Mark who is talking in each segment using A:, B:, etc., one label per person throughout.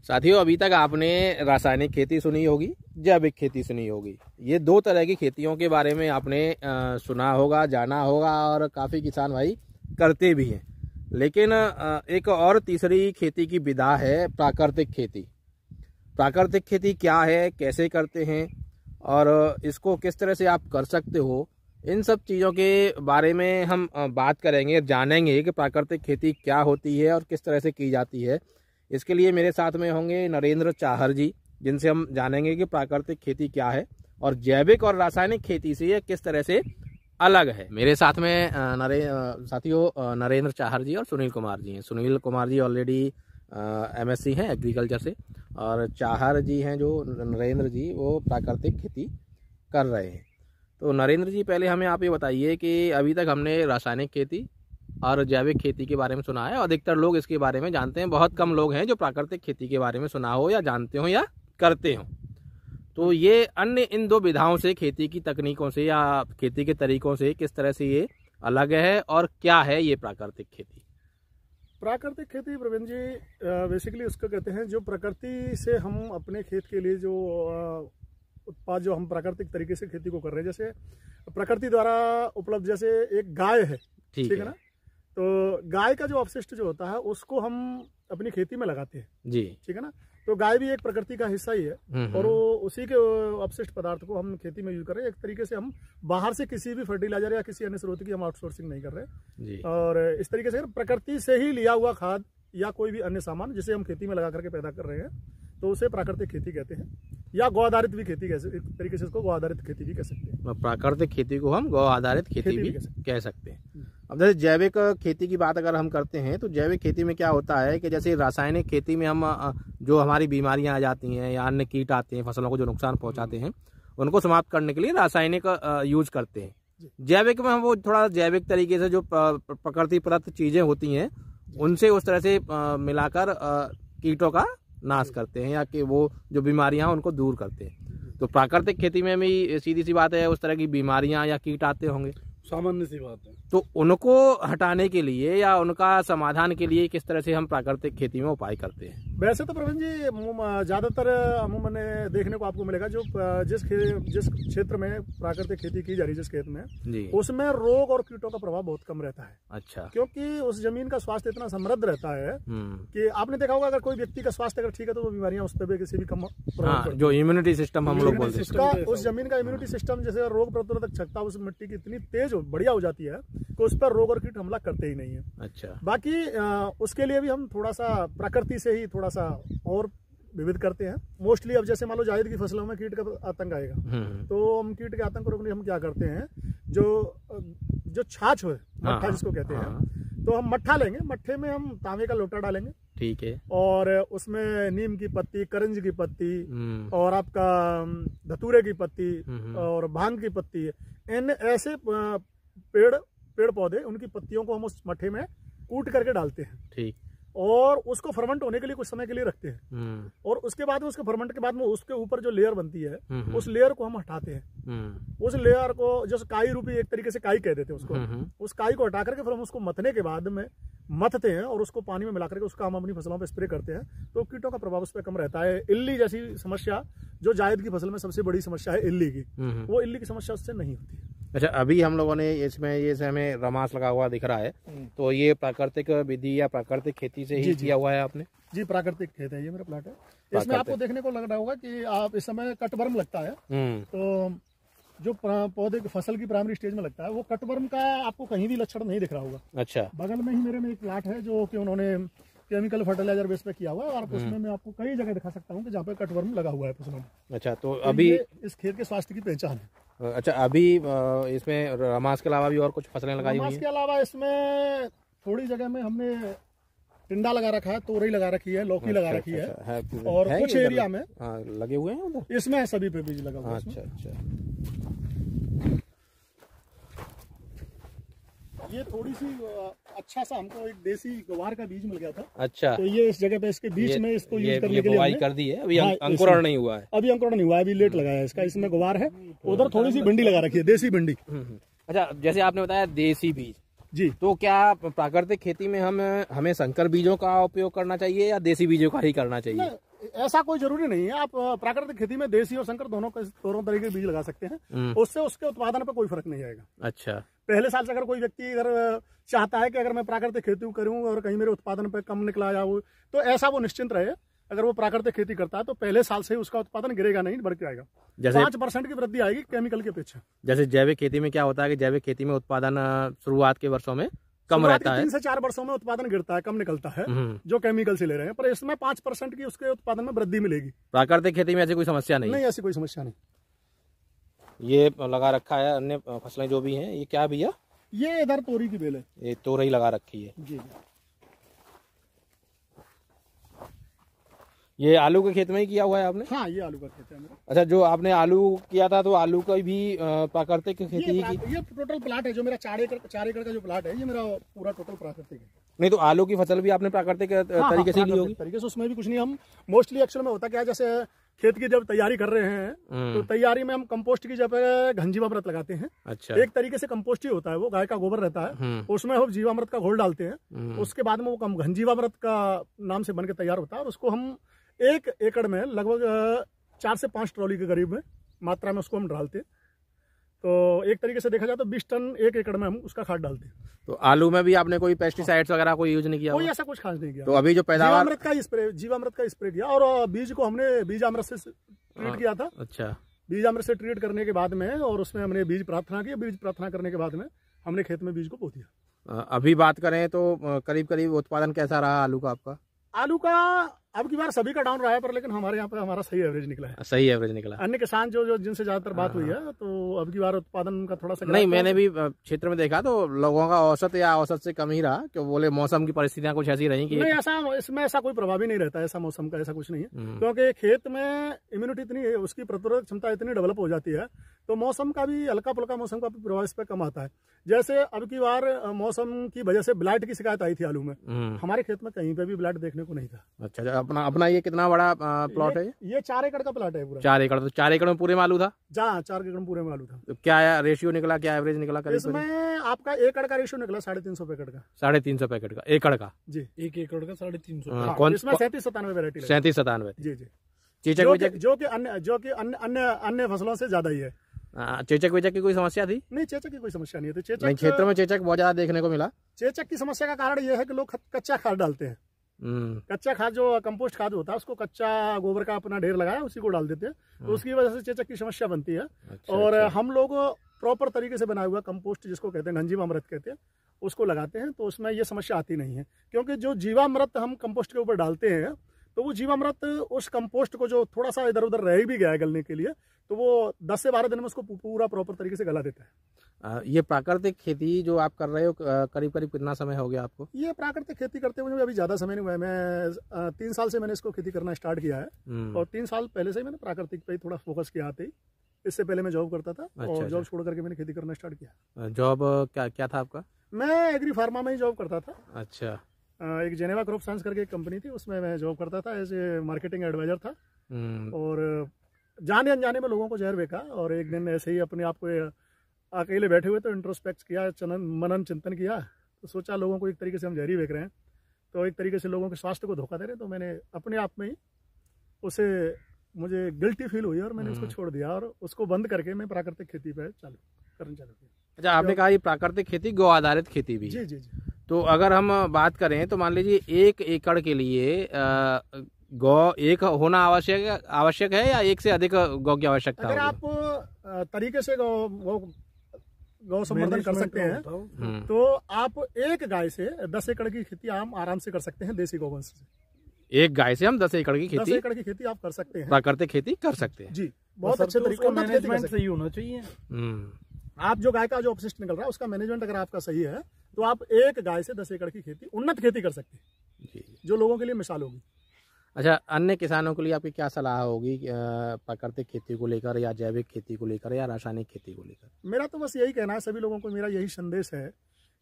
A: साथियों, अभी तक आपने रासायनिक खेती सुनी होगी, जैविक खेती सुनी होगी। ये दो तरह की खेतियों के बारे में आपने सुना होगा, जाना होगा और काफ़ी किसान भाई करते भी हैं। लेकिन एक और तीसरी खेती की विधा है प्राकृतिक खेती। प्राकृतिक खेती क्या है, कैसे करते हैं और इसको किस तरह से आप कर सकते हो, इन सब चीज़ों के बारे में हम बात करेंगे, जानेंगे कि प्राकृतिक खेती क्या होती है और किस तरह से की जाती है। इसके लिए मेरे साथ में होंगे नरेंद्र चाहर जी, जिनसे हम जानेंगे कि प्राकृतिक खेती क्या है और जैविक और रासायनिक खेती से ये किस तरह से अलग है। मेरे साथ में साथियों नरेंद्र चाहर जी और सुनील कुमार जी हैं। सुनील कुमार जी ऑलरेडी MSc हैं एग्रीकल्चर से, और चाहर जी हैं जो नरेंद्र जी, वो प्राकृतिक खेती कर रहे हैं। तो नरेंद्र जी, पहले हमें आप ये बताइए कि अभी तक हमने रासायनिक खेती और जैविक खेती के बारे में सुना है, और अधिकतर लोग इसके बारे में जानते हैं। बहुत कम लोग हैं जो प्राकृतिक खेती के बारे में सुना हो या जानते हो या करते हो। तो ये अन्य इन दो विधाओं से, खेती की तकनीकों से या खेती के तरीकों से किस तरह से ये अलग है और क्या है ये प्राकृतिक खेती?
B: प्राकृतिक खेती प्रवीण जी बेसिकली उसको कहते हैं जो प्रकृति से हम अपने खेत के लिए जो उत्पाद जो हम प्राकृतिक तरीके से खेती को कर रहे हैं, जैसे प्रकृति द्वारा उपलब्ध, जैसे एक गाय है, ठीक है ना, तो गाय का जो अपशिष्ट जो होता है उसको हम अपनी खेती में लगाते हैं जी, ठीक है ना। तो गाय भी एक प्रकृति का हिस्सा ही है और वो उसी के अपशिष्ट पदार्थ को हम खेती में यूज कर रहे हैं। एक तरीके से हम बाहर से किसी भी फर्टिलाइजर या किसी अन्य स्रोत की हम आउटसोर्सिंग नहीं कर रहे जी। और इस तरीके से प्रकृति से ही लिया हुआ खाद या कोई भी अन्य सामान जिसे हम खेती में लगा करके पैदा कर रहे हैं, तो उसे प्राकृतिक खेती कहते हैं, या गौ आधारित भी खेती एक तरीके से इसको गौ आधारित खेती भी कह सकते हैं।
A: प्राकृतिक खेती को हम गौ आधारित खेती भी कह सकते हैं। अब जैसे जैविक खेती की बात अगर हम करते हैं, तो जैविक खेती में क्या होता है कि जैसे रासायनिक खेती में हम जो हमारी बीमारियां आ जाती हैं या अन्य कीट आते हैं फसलों को जो नुकसान पहुंचाते हैं, उनको समाप्त करने के लिए रासायनिक यूज करते हैं। जैविक में हम वो थोड़ा जैविक तरीके से जो प्रकृति प्रदत्त चीजें होती हैं उनसे उस तरह से मिलाकर कीटों का नाश करते हैं या कि वो जो बीमारियां उनको दूर करते हैं। तो प्राकृतिक खेती में भी सीधी सी बात है, उस तरह की बीमारियां या कीट आते होंगे,
B: सामान्य सी बात है।
A: तो उनको हटाने के लिए या उनका समाधान के लिए किस तरह से हम प्राकृतिक खेती में उपाय करते हैं?
B: वैसे तो प्रवीण जी ज्यादातर अमूमन देखने को आपको मिलेगा जो जिस क्षेत्र में प्राकृतिक खेती की जा रही है, जिस खेत में, उसमें रोग और कीटों का प्रभाव बहुत कम रहता है।
A: अच्छा।
B: क्योंकि उस जमीन का स्वास्थ्य इतना समृद्ध रहता है कि आपने देखा होगा अगर कोई व्यक्ति का स्वास्थ्य अगर ठीक है तो वो बीमारियां उस पर भी किसी भी कम
A: जो इम्यूनिटी सिस्टम हम लोग बोलते हैं,
B: उस जमीन का इम्यूनिटी सिस्टम, जैसे रोग प्रतिरोधक क्षमता उस मिट्टी की इतनी तेज बढ़िया हो जाती है कि उस पर रोग और कीट हमला करते ही नहीं है।
A: अच्छा।
B: बाकी उसके लिए भी हम थोड़ा सा प्रकृति से ही थोड़ा सा और विविध करते हैं। मोस्टली अब जैसे मान लो जायद की फसलों में कीट का आतंक आएगा, तो हम कीट के आतंक को रोकने के लिए हम क्या करते हैं, जो छाछ है, मट्ठा जिसको कहते हैं, तो हम मट्ठा लेंगे, मट्ठे में हम तांबे का लोटा डालेंगे,
A: ठीक है, और
B: उसमें नीम की पत्ती, करंज की पत्ती और आपका धतूरे की पत्ती और भांग की पत्ती, इन ऐसे पेड़ पौधे, उनकी पत्तियों को हम उस मट्ठे में कूट करके डालते हैं, ठीक, और उसको फर्मेंट होने के लिए कुछ समय के लिए रखते हैं। और उसके बाद में उसके फर्मेंट के बाद में उसके ऊपर जो लेयर बनती है उस लेयर को हम हटाते हैं। उस लेयर को जैसे काई रूपी, एक तरीके से काई कह देते हैं उसको, उस काई को हटा करके फिर हम उसको मथने के बाद में मथते हैं और उसको पानी में मिला करके उसका हम अपनी फसलों पे स्प्रे करते हैं, तो कीटों का प्रभाव उस पर कम रहता है। इल्ली जैसी समस्या जो जायद की फसल में सबसे बड़ी समस्या है इल्ली की, वो इल्ली की समस्या उससे नहीं होती है।
A: अच्छा, अभी हम लोगों ने इसमें ये हमें रमास लगा हुआ दिख रहा है, तो ये प्राकृतिक विधि या प्राकृतिक खेती से ही किया हुआ है आपने?
B: जी, प्राकृतिक खेत है, ये मेरा प्लाट है। इसमें आपको देखने को लग रहा होगा कि आप इस समय कटवर्म लगता है, तो जो पौधे की फसल की प्राइमरी स्टेज में लगता है, वो कटवर्म का आपको कहीं भी लक्षण नहीं दिख रहा होगा।
A: अच्छा।
B: बगल में ही मेरे में एक प्लाट है जो कि उन्होंने केमिकल फर्टिलाइजर बेस पे किया हुआ है, और उसमें मैं आपको कई जगह दिखा सकता हूँ कि जहाँ पे कटवर्म लगा हुआ है फसलों में।
A: अच्छा, तो अभी
B: इस खेत के स्वास्थ्य की पहचान है।
A: अच्छा, अभी इसमें रमास के अलावा भी और कुछ फसलें लगाई हुई हैं?
B: रमास के अलावा इसमें थोड़ी जगह में हमने टिंडा लगा रखा है, तोरई लगा रखी है, लौकी लगा रखी है, और कुछ एरिया में
A: लगे हुए हैं उधर,
B: इसमें सभी पे बीज लगा हुआ है।
A: अच्छा अच्छा।
B: ये थोड़ी सी अच्छा सा हमको एक देसी गवार का बीज मिल गया था।
A: अच्छा।
B: तो ये इस जगह पे इसके बीच में इसको यूज करने के लिए
A: हमने कर दी है। अभी अंकुरण नहीं हुआ है,
B: अभी अंकुरण नहीं हुआ है, अभी लेट लगाया है इसका। इसमें गवार है, उधर थोड़ी सी भिंडी लगा रखी है, देसी भिंडी।
A: अच्छा, जैसे आपने बताया देसी बीज
B: जी,
A: तो क्या प्राकृतिक खेती में हमें संकर बीजों का उपयोग करना चाहिए या देसी बीजों का ही करना चाहिए?
B: ऐसा कोई जरूरी नहीं है। आप प्राकृतिक खेती में देसी और संकर दोनों तरीके के बीज लगा सकते हैं, उससे उसके उत्पादन पर कोई फर्क नहीं आएगा।
A: अच्छा,
B: पहले साल से अगर कोई व्यक्ति अगर चाहता है कि अगर मैं प्राकृतिक खेती करूं और कहीं मेरे उत्पादन पर कम निकला या वो, तो ऐसा वो निश्चिंत रहे। अगर वो प्राकृतिक खेती करता है तो पहले साल से ही उसका उत्पादन गिरेगा नहीं, बढ़ के आएगा। जैसे 5% की वृद्धि आएगी केमिकल की अपेक्षा।
A: जैसे जैविक खेती में क्या होता है कि जैविक खेती में उत्पादन शुरुआत के वर्षों में कम रहता है,
B: 3 से 4 वर्षों में उत्पादन गिरता है, कम निकलता है जो केमिकल से ले रहे हैं, पर इसमें 5% की उसके उत्पादन में वृद्धि मिलेगी।
A: प्राकृतिक खेती में ऐसी कोई समस्या नहीं?
B: नहीं, ऐसी कोई समस्या नहीं।
A: ये लगा रखा है अन्य फसलें जो भी हैं, ये क्या भैया?
B: ये इधर तोरी की बेल है।
A: ये तोरई लगा रखी है
B: जी।
A: ये आलू के खेत में ही किया हुआ है आपने?
B: हाँ, ये आलू का खेत है मेरा।
A: अच्छा, जो आपने आलू किया था तो आलू का भी प्राकृतिक खेती ही की?
B: ये टोटल प्लाट है जो मेरा 4 एकड़ का जो प्लाट है, ये मेरा पूरा टोटल प्राकृतिक है।
A: नहीं तो आलू की फसल भी आपने प्राकृतिक तरीके से ली होगी?
B: तरीके से उसमें भी कुछ नहीं। हम मोस्टली एक्चुअल में होता क्या है, जैसे खेत की जब तैयारी कर रहे हैं तो तैयारी में हम कंपोस्ट की जगह घनजीवामृत लगाते हैं।
A: अच्छा।
B: एक तरीके से कंपोस्ट ही होता है, वो गाय का गोबर रहता है, उसमें हम जीवामृत का घोल डालते हैं। उसके बाद में वो घनजीवामृत का नाम से बन के तैयार होता है, और उसको हम 1 एकड़ में लगभग 4 से 5 ट्रॉली के करीब में मात्रा में उसको हम डालते हैं। तो एक तरीके से देखा जाए तो 20 टन 1 एकड़ में हम उसका खाद डालते हैं।
A: तो आलू में भी आपने कोई पेस्टिसाइड्स वगैरह कोई यूज नहीं किया?
B: कोई ऐसा कुछ खास नहीं किया।
A: तो अभी जो पैदावार
B: जीवामृत का स्प्रे किया, और बीज को हमने बीजामृत से ट्रीट किया था।
A: अच्छा।
B: बीजामृत से ट्रीट करने के बाद में, और उसमें हमने बीज प्रार्थना की। बीज प्रार्थना करने के बाद में हमने खेत में बीज को बो दिया।
A: अभी बात करें तो करीब करीब उत्पादन कैसा रहा आलू का आपका?
B: आलू का अब की बार सभी का डाउन रहा है, पर लेकिन हमारे यहाँ पे हमारा सही एवरेज निकला है।
A: सही एवरेज निकला।
B: अन्य किसान जो जिनसे ज्यादातर बात हुई है, तो अब की बार उत्पादन का थोड़ा सा
A: नहीं, मैंने भी क्षेत्र में देखा तो लोगों का औसत या औसत से कम ही रहा, कि बोले मौसम की परिस्थितियां कुछ ऐसी रही कि
B: नहीं, ऐसा इसमें ऐसा कोई प्रभाव ही नहीं रहता है। ऐसा मौसम का ऐसा कुछ नहीं है, क्योंकि खेत में इम्यूनिटी इतनी है, उसकी प्रतिरोधक क्षमता इतनी डेवलप हो जाती है, तो मौसम का भी हल्का फुल्का मौसम का प्रभाव इस पर कम आता है। जैसे अब की बार मौसम की वजह से ब्लाइट की शिकायत आई थी आलू में, हमारे खेत में कहीं पे भी ब्लाइट देखने को नहीं था।
A: अच्छा, अपना ये कितना बड़ा प्लॉट है?
B: ये 4 एकड़ का प्लॉट है पूरा।
A: 4 एकड़? तो 4 एकड़ में पूरे में आलू था?
B: जहाँ 4 एकड़ में पूरे में आलू था।
A: तो क्या रेशियो निकला, क्या एवरेज निकला?
B: इसमें आपका एकड़ का रेशियो निकला 350 पैकेट का।
A: 350 पैकेट का एकड़ का?
B: जी, 1 एकड़ का 350।
A: कौन?
B: इसमें 37-97 वैरायटी।
A: 37-97?
B: जी जी।
A: चेचक
B: जो कि अन्य फसलों से ज्यादा ही है।
A: चेचक वेचक की कोई समस्या थी?
B: नहीं, चेचक की कोई समस्या नहीं है। तो चेचक
A: नहीं, क्षेत्र में चेचक बहुत ज्यादा देखने को मिला।
B: चेचक की समस्या का कारण यह है कि लोग कच्चा खाद डालते हैं। कच्चा खाद जो कंपोस्ट खाद होता है, उसको कच्चा गोबर का अपना ढेर लगाया उसी को डाल देते हैं, तो उसकी वजह से चेचक की समस्या बनती है। और हम लोग प्रॉपर तरीके से बनाया हुआ कंपोस्ट, जिसको कहते हैं घनजीवामृत कहते हैं, उसको लगाते हैं, तो उसमें ये समस्या आती नहीं है। क्योंकि जो जीवामृत हम कंपोस्ट के ऊपर डालते हैं, तो वो जीवामृत उस कंपोस्ट को जो थोड़ा सा इधर उधर रह भी गया है गलने के लिए, तो वो 10 से 12 दिन में उसको पूरा प्रॉपर तरीके से गला देता है।
A: ये प्राकृतिक खेती जो आप कर रहे हो, करीब करीब कितना समय हो गया आपको?
B: ये प्राकृतिक खेती करते हुए अभी ज्यादा समय नहीं हुआ है। मैं 3 साल से मैंने इसको खेती करना स्टार्ट किया है, और 3 साल पहले से ही मैंने प्राकृतिक पे ही थोड़ा फोकस किया था। इससे पहले मैं जॉब करता था, और जॉब छोड़ करके मैंने खेती करना स्टार्ट किया।
A: जॉब क्या था आपका?
B: मैं एग्री फार्मा में ही जॉब करता था।
A: अच्छा।
B: एक जेनेवा क्रॉप साइंस करके एक कंपनी थी, उसमें मैं जॉब करता था, एज ए मार्केटिंग एडवाइजर था। और जाने अनजाने में लोगों को जहर बेचा, और एक दिन ऐसे ही अपने आप को अकेले बैठे हुए तो इंट्रोस्पेक्ट किया, मनन चिंतन किया, तो सोचा लोगों को एक तरीके से हम जहर ही बेच रहे हैं, तो एक तरीके से लोगों के स्वास्थ्य को धोखा दे रहे हैं। तो मैंने अपने आप में ही मुझे गिल्टी फील हुई, और मैंने उसको छोड़ दिया, और उसको बंद करके मैं प्राकृतिक खेती पे करना चालू किया।
A: अच्छा, आपने कहा ये प्राकृतिक खेती गौ आधारित खेती भी?
B: जी जी जी।
A: तो अगर हम बात करें तो मान लीजिए 1 एकड़ के लिए गौ एक होना आवश्यक है, या 1 से अधिक गौ की आवश्यकता?
B: अगर आप तरीके से गौ संवर्धन कर सकते हैं, तो आप एक गाय से 10 एकड़ की खेती आप आराम से कर सकते हैं, देसी गौवंश से।
A: एक गाय से हम 10 एकड़ की खेती?
B: 10 एकड़ की खेती आप कर सकते हैं,
A: प्राकृतिक खेती कर सकते हैं।
B: जी, बहुत अच्छे तरीके से मैनेजमेंट सही होना चाहिए। आप जो गाय का जो अपशिष्ट निकल रहा है, उसका मैनेजमेंट अगर आपका सही है, तो आप एक गाय से 10 एकड़ की खेती, उन्नत खेती कर सकते हैं, जो लोगों के लिए मिसाल होगी।
A: अच्छा, अन्य किसानों के लिए आपकी क्या सलाह होगी प्राकृतिक खेती को लेकर, या जैविक खेती को लेकर, या रासायनिक खेती को लेकर?
B: मेरा तो बस यही कहना है सभी लोगों को, मेरा यही संदेश है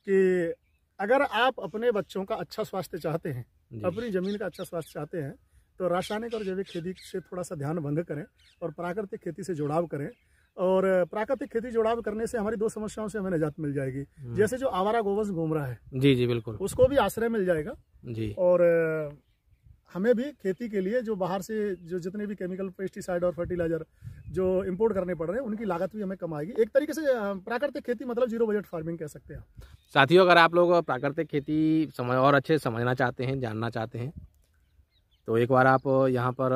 B: कि अगर आप अपने बच्चों का अच्छा स्वास्थ्य चाहते हैं, अपनी जमीन का अच्छा स्वास्थ्य चाहते हैं, तो रासायनिक और जैविक खेती से थोड़ा सा ध्यान भंग करें, और प्राकृतिक खेती से जुड़ाव करें। और प्राकृतिक खेती जुड़ाव करने से हमारी 2 समस्याओं से हमें निजात मिल जाएगी। जैसे जो आवारा गोवंश घूम रहा है,
A: जी जी बिल्कुल,
B: उसको भी आश्रय मिल जाएगा जी। और हमें भी खेती के लिए जो बाहर से जो जितने भी केमिकल पेस्टिसाइड और फर्टिलाइजर जो इंपोर्ट करने पड़ रहे हैं उनकी लागत भी हमें कम आएगी। एक तरीके से प्राकृतिक खेती मतलब जीरो बजट फार्मिंग कह सकते हैं।
A: साथियों, अगर आप लोग प्राकृतिक खेती समझ और अच्छे समझना चाहते हैं, जानना चाहते हैं, तो एक बार आप यहाँ पर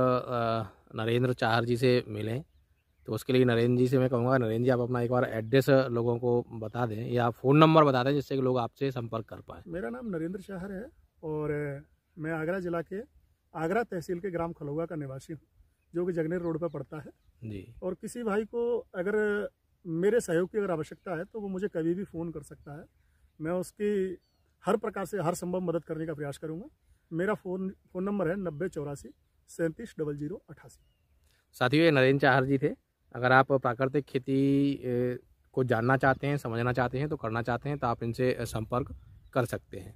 A: नरेंद्र चाहर जी से मिलें। तो उसके लिए नरेंद्र जी से मैं कहूँगा, नरेंद्र जी आप अपना एक बार एड्रेस लोगों को बता दें या फ़ोन नंबर बता दें जिससे कि लोग आपसे संपर्क कर पाएँ।
B: मेरा नाम नरेंद्र चाहर है और मैं आगरा जिला के आगरा तहसील के ग्राम खलोगा का निवासी हूँ, जो कि जगनेर रोड पर पड़ता है
A: जी।
B: और किसी भाई को अगर मेरे सहयोग की अगर आवश्यकता है तो वो मुझे कभी भी फ़ोन कर सकता है। मैं उसकी हर प्रकार से हर संभव मदद करने का प्रयास करूँगा। मेरा फ़ोन नंबर है 9084 370088।
A: साथियों, ये नरेंद्र चाहर जी थे। अगर आप प्राकृतिक खेती को जानना चाहते हैं, समझना चाहते हैं, तो करना चाहते हैं तो आप इनसे संपर्क कर सकते हैं।